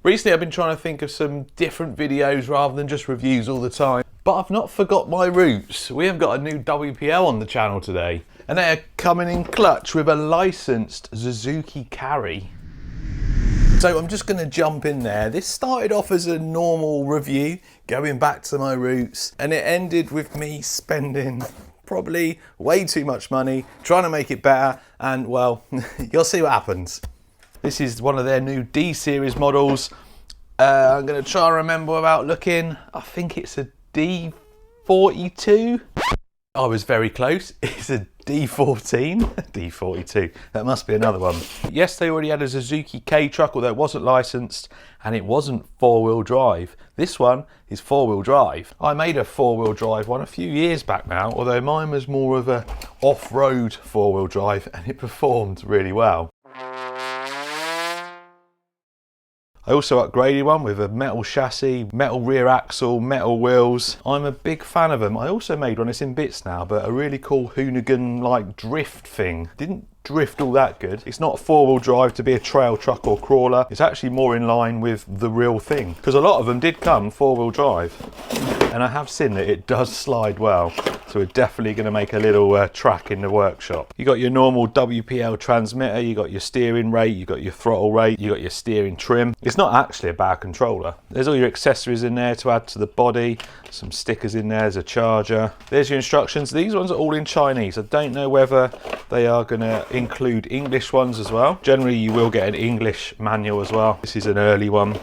Recently I've been trying to think of some different videos rather than just reviews all the time, but I've not forgot my roots. We have got a new WPL on the channel today, and they are coming in clutch with a licensed Suzuki carry. So I'm just going to jump in there. This started off as a normal review, going back to my roots, and it ended with me spending probably way too much money trying to make it better, and well, you'll see what happens. This is one of their new D series models. I'm going to try and remember without looking. I think it's a D42. I was very close. It's a D14, D42. That must be another one. Yes, they already had a Suzuki K truck, although it wasn't licensed and it wasn't four-wheel drive. This one is four-wheel drive. I made a four-wheel drive one a few years back now, although mine was more of a off-road four-wheel drive, and it performed really well. I also upgraded one with a metal chassis, metal rear axle, metal wheels. I'm a big fan of them. I also made one, it's in bits now, but a really cool Hoonigan like drift thing. Didn't drift all that good. It's not four-wheel drive to be a trail truck or crawler. It's actually more in line with the real thing, because a lot of them did come four-wheel drive, and I have seen that it does slide well. So we're definitely going to make a little track in the workshop. You got your normal WPL transmitter, you got your steering rate, you got your throttle rate, you got your steering trim. It's not actually a bad controller. There's all your accessories in there to add to the body, some stickers in there, there's a charger. There's your instructions. These ones are all in Chinese. I don't know whether they are going to include English ones as well. Generally you will get an English manual as well. This is an early one.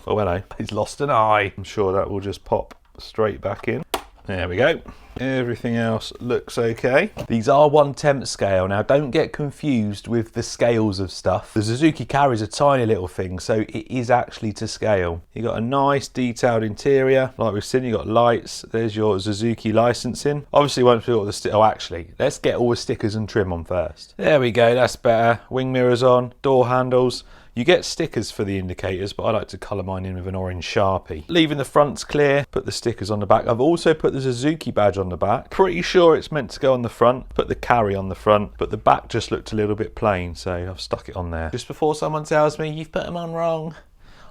Oh hello, he's lost an eye. I'm sure that will just pop straight back in. There we go. Everything else looks okay. These are 1/10 scale. Now don't get confused with the scales of stuff. The Suzuki Carry is a tiny little thing, so it is actually to scale. You got a nice detailed interior, like we've seen. You got lights. There's your Suzuki licensing. Obviously once we got the oh actually, let's get all the stickers and trim on first. There we go, that's better. Wing mirrors on, door handles. You get stickers for the indicators, but I like to colour mine in with an orange Sharpie. Leaving the fronts clear, put the stickers on the back. I've also put the Suzuki badge on the back. Pretty sure it's meant to go on the front. Put the carry on the front, but the back just looked a little bit plain, so I've stuck it on there. Just before someone tells me you've put them on wrong.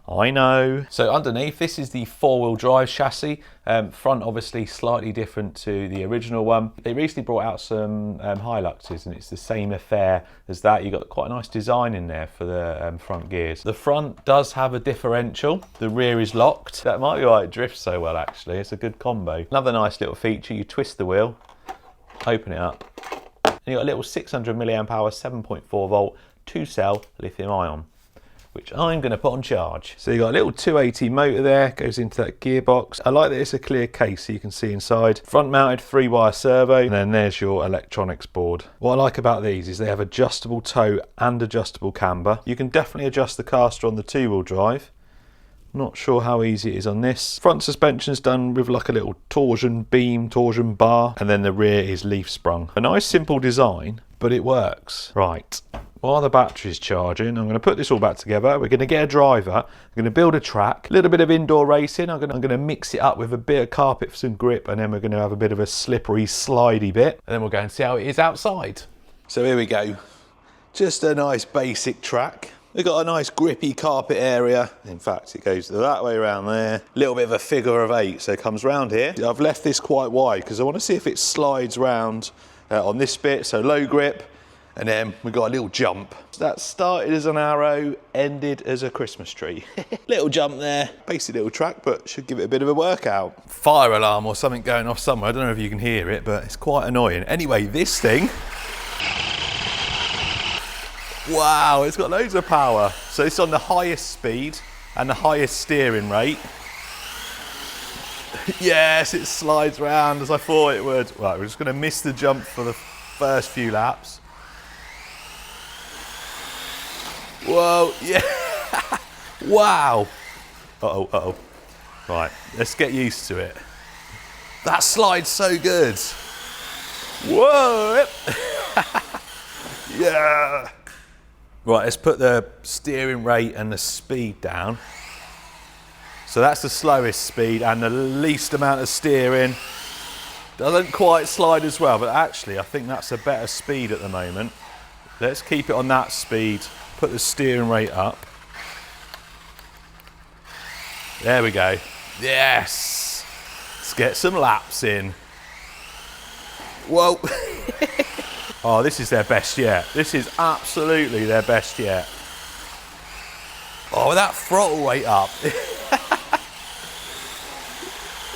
I know. So underneath, this is the four-wheel drive chassis. Front obviously slightly different to the original one. They recently brought out some Hiluxes, and it's the same affair as that. You got quite a nice design in there for the front gears. The front does have a differential. The rear is locked. That might be why it drifts so well actually. It's a good combo. Another nice little feature, you twist the wheel, open it up, and you got a little 600 milliamp hour 7.4 volt 2-cell lithium ion, which I'm going to put on charge. So you got a little 280 motor there, goes into that gearbox. I like that it's a clear case so you can see inside. Front mounted 3-wire servo, and then there's your electronics board. What I like about these is they have adjustable toe and adjustable camber. You can definitely adjust the caster on the 2-wheel drive. Not sure how easy it is on this. Front suspension's done with like a little torsion beam, torsion bar, and then the rear is leaf sprung. A nice simple design, but it works. Right. While the battery's charging, I'm going to put this all back together. We're going to get a driver. I'm going to build a track, a little bit of indoor racing. I'm going to mix it up with a bit of carpet for some grip, and then we're going to have a bit of a slippery, slidey bit, and then we'll go and see how it is outside. So here we go. Just a nice basic track. We've got a nice grippy carpet area. In fact, it goes that way around there. A little bit of a figure of 8, so it comes round here. I've left this quite wide because I want to see if it slides round on this bit, so low grip. And then we got a little jump. That started as an arrow, ended as a Christmas tree. Little jump there, basic little track, but should give it a bit of a workout. Fire alarm or something going off somewhere. I don't know if you can hear it, but it's quite annoying. Anyway, this thing, wow, it's got loads of power. So it's on the highest speed and the highest steering rate. Yes, it slides round as I thought it would. Right, we're just gonna miss the jump for the first few laps. Whoa, yeah, wow. Uh-oh, uh-oh. Right, let's get used to it. That slides so good. Whoa. Yeah. Right, let's put the steering rate and the speed down. So that's the slowest speed and the least amount of steering. Doesn't quite slide as well, but actually I think that's a better speed at the moment. Let's keep it on that speed. Put the steering rate up. There we go. Yes. Let's get some laps in. Whoa. Oh, this is their best yet. This is absolutely their best yet. Oh, with that throttle weight up.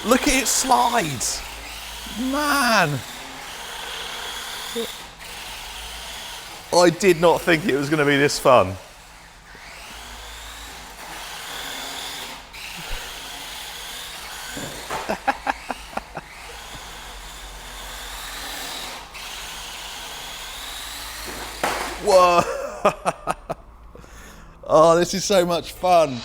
Look at it slide. Man. I did not think it was going to be this fun. Whoa! Oh, this is so much fun.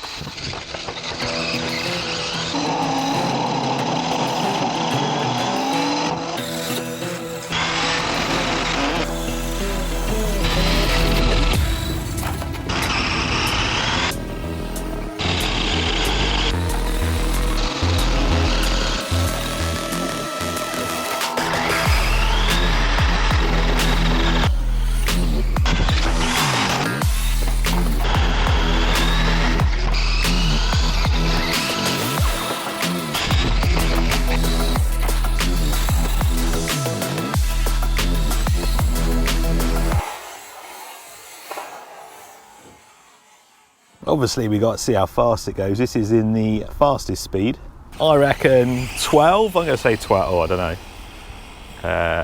Obviously we got to see how fast it goes. This is in the fastest speed. I reckon 12, I'm going to say 12, oh I don't know,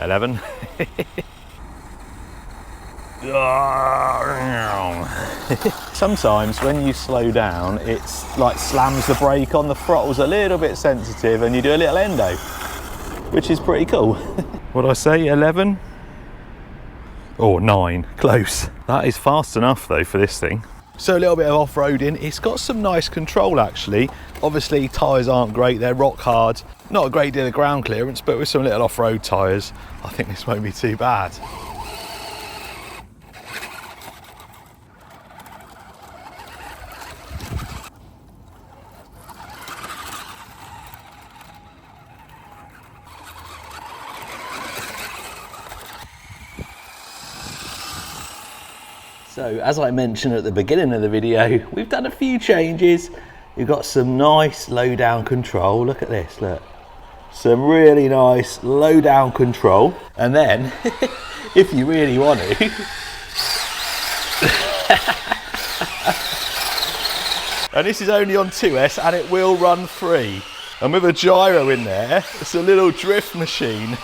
11. Sometimes when you slow down, it's like slams the brake on, the throttle's a little bit sensitive and you do a little endo, which is pretty cool. What did I say, 11? Or 9, close. That is fast enough though for this thing. So a little bit of off-roading. It's got some nice control actually. Obviously tyres aren't great, they're rock hard. Not a great deal of ground clearance, but with some little off-road tyres, I think this won't be too bad. So as I mentioned at the beginning of the video, we've done a few changes. We've got some nice low down control. Look at this, look. Some really nice low down control. And then, if you really want to, and this is only on 2S and it will run free. And with a gyro in there, it's a little drift machine.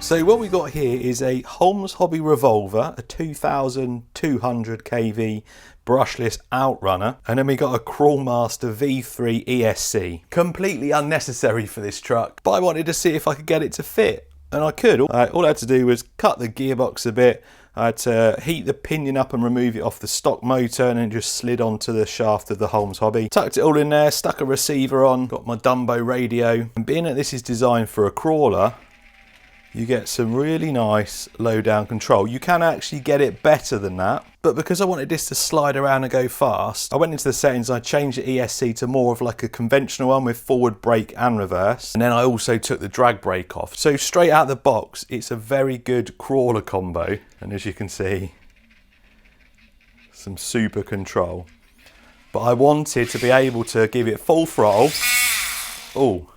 So what we got here is a Holmes Hobby Revolver, a 2200 kV brushless outrunner, and then we got a Crawlmaster V3 ESC. Completely unnecessary for this truck, but I wanted to see if I could get it to fit, and I could. All I had to do was cut the gearbox a bit. I had to heat the pinion up and remove it off the stock motor, and then just slid onto the shaft of the Holmes Hobby. Tucked it all in there, stuck a receiver on, got my Dumbo radio, and being that this is designed for a crawler, you get some really nice low down control. You can actually get it better than that, but because I wanted this to slide around and go fast, I went into the settings, I changed the ESC to more of like a conventional one with forward brake and reverse, and then I also took the drag brake off. So straight out the box, it's a very good crawler combo, and as you can see, some super control. But I wanted to be able to give it full throttle. Oh,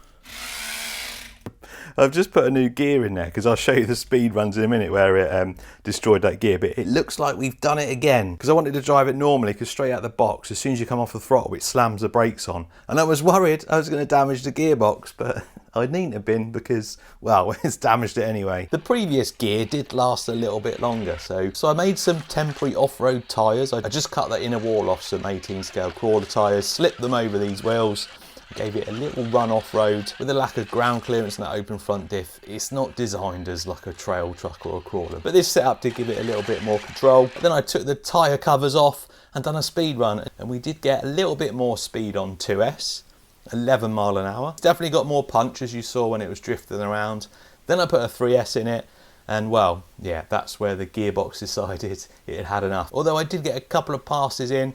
I've just put a new gear in there because I'll show you the speed runs in a minute where it destroyed that gear, but it looks like we've done it again because I wanted to drive it normally, because straight out the box, as soon as you come off the throttle, it slams the brakes on, and I was worried I was going to damage the gearbox, but I needn't have been because, well, it's damaged it anyway. The previous gear did last a little bit longer, so I made some temporary off-road tyres. I just cut that inner wall off some 18 scale crawler tyres, slipped them over these wheels, gave it a little run off-road. With the lack of ground clearance and that open front diff, it's not designed as like a trail truck or a crawler, but this setup did give it a little bit more control. Then I took the tyre covers off and done a speed run, and we did get a little bit more speed on 2S, 11 mile an hour. It's definitely got more punch, as you saw when it was drifting around. Then I put a 3S in it, And well, yeah, that's where the gearbox decided it had had enough. Although I did get a couple of passes in,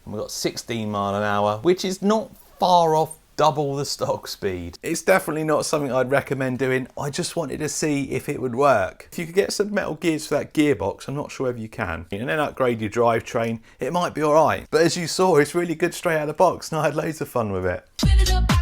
and we got 16 mile an hour, which is not far off double the stock speed. It's definitely not something I'd recommend doing. I just wanted to see if it would work. If you could get some metal gears for that gearbox, I'm not sure if you can, and then upgrade your drivetrain, it might be alright. But as you saw, it's really good straight out of the box, and I had loads of fun with it.